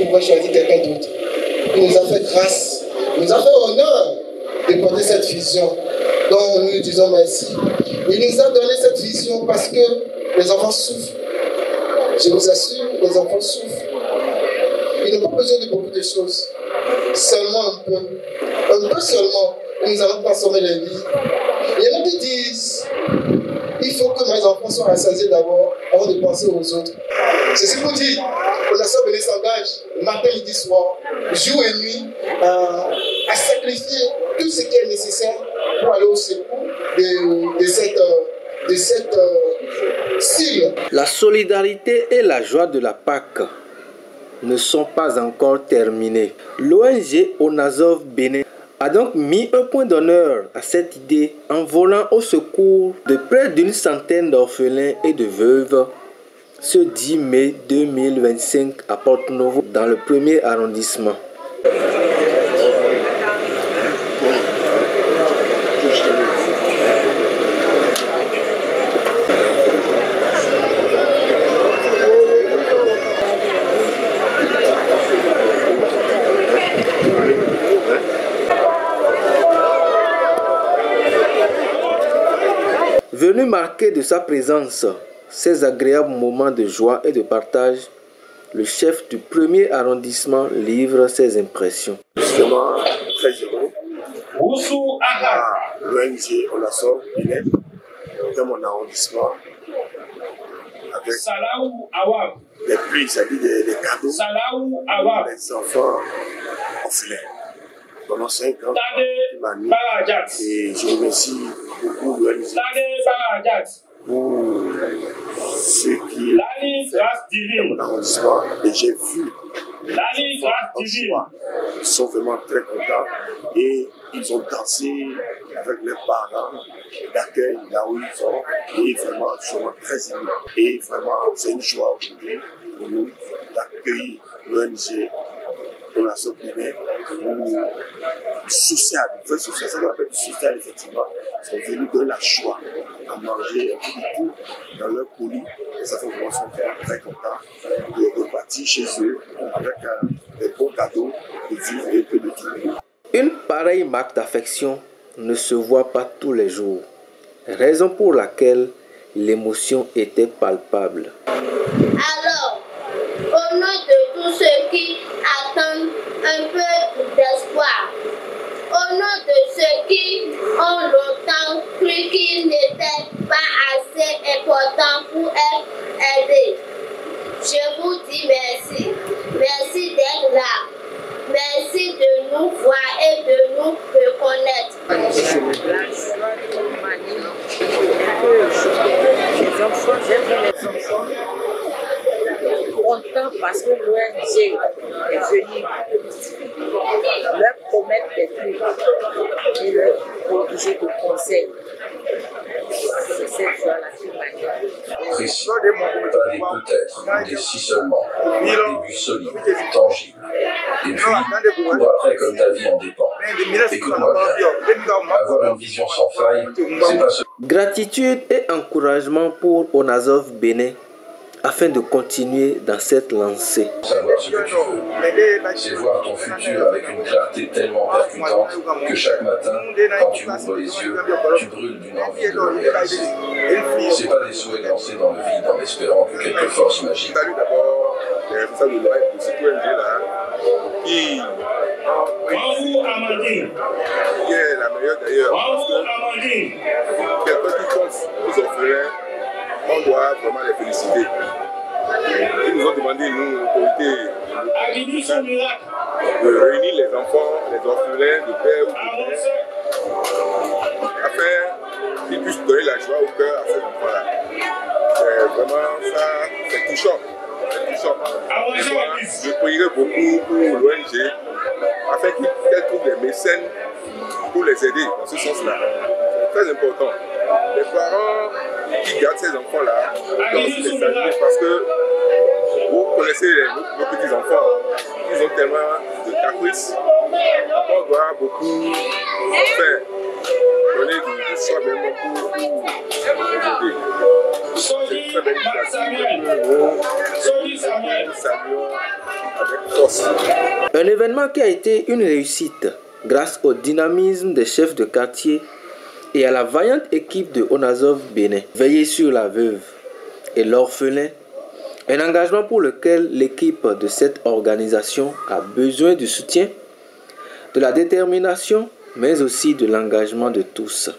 pourrait choisir quelqu'un d'autre. Il nous a fait grâce, il nous a fait honneur de porter cette vision dont nous lui disons merci. Il nous a donné cette vision parce que les enfants souffrent. Je vous assure, les enfants souffrent. Ils n'ont pas besoin de beaucoup de choses. Seulement un peu seulement, et nous allons transformer les vies. Il y en a qui disent, il faut que mes enfants soient rassasiés d'abord avant de penser aux autres. C'est ce qu'on dit. La sœur Béné s'engage matin, midi, soir, jour et nuit, à sacrifier tout ce qui est nécessaire pour aller au secours de cette cible. La solidarité et la joie de la Pâque ne sont pas encore terminées. L'ONG Onazov Bénin a donc mis un point d'honneur à cette idée en volant au secours de près d'une centaine d'orphelins et de veuves ce 10 mai 2025 à Porto-Novo dans le 1er arrondissement. Venu marquer de sa présence ces agréables moments de joie et de partage, le chef du 1er arrondissement livre ses impressions. Justement, très heureux. L'ONG Onazov Bénin dans mon arrondissement avec des prix, c'est-à-dire des cadeaux pour les enfants orphelins. Pendant 5 ans, et je remercie beaucoup l'ONG pour ce qui est dans mon arrondissement. Et j'ai vu les enfants ils sont vraiment très contents et ils ont dansé avec leurs parents d'accueil là où ils sont et vraiment ils sont très émus. Et vraiment c'est une joie aujourd'hui pour nous d'accueillir l'ONG Onazov Bénin social, vrai social, ça qu'on appelle social effectivement. Ils sont venus donner la joie à manger un peu de tout dans leur colis. Et ça fait vraiment sont très contents de repartir chez eux avec des bons cadeaux, de vivre et peu de tout. Une pareille marque d'affection ne se voit pas tous les jours, raison pour laquelle l'émotion était palpable. Alors, au nom de tous ceux qui attendent un peu d'espoir, au nom de ceux qui ont longtemps cru qu'ils n'étaient pas assez importants pour être aidés, je vous dis merci. Merci d'être là. Merci de nous voir et de nous reconnaître. Les enfants, j'aime les enfants. Content parce que l'ONG est venue leur promettre des trucs et leur protéger de conseils. C'est cette joie-là qui m'anime. Précis, pas des peut-être, des si seulement, des buts solides, tangibles. Et puis, pour après, comme ta vie en dépend. Écoute-moi bien, avoir une vision sans faille, c'est pas ce... Gratitude et encouragement pour Onazov Bénin afin de continuer dans cette lancée. Savoir ce que tu veux, c'est voir ton futur avec une clarté tellement percutante que chaque matin, quand tu ouvres les yeux, tu brûles d'une envie de le réaliser. C'est pas des souhaits lancés dans le vide en espérant que quelque force magique. Salut d'abord les responsables de cette ONG là qui est la meilleure d'ailleurs parce que quelqu'un qui compte aux orphelins, on doit vraiment les féliciter. Ils nous ont demandé, nous, autorités, de réunir les enfants, les orphelins de père ou de mère, afin qu'ils puissent donner la joie au cœur à ces enfants-là. Vraiment, ça, c'est touchant. C'est touchant. Je prierai beaucoup pour l'ONG, afin qu'elle trouve des mécènes pour les aider dans ce sens-là. C'est très important. Les parents qui gardent ces enfants-là doivent aussi les saluer parce que vous connaissez nos petits-enfants, ils ont tellement de caprices, on doit beaucoup faire, donner du choix même pour les aider. C'est une très belle initiative. Nous saluons avec force. Un événement qui a été une réussite grâce au dynamisme des chefs de quartier et à la vaillante équipe de Onazov Bénin. Veiller sur la veuve et l'orphelin, un engagement pour lequel l'équipe de cette organisation a besoin du soutien, de la détermination, mais aussi de l'engagement de tous.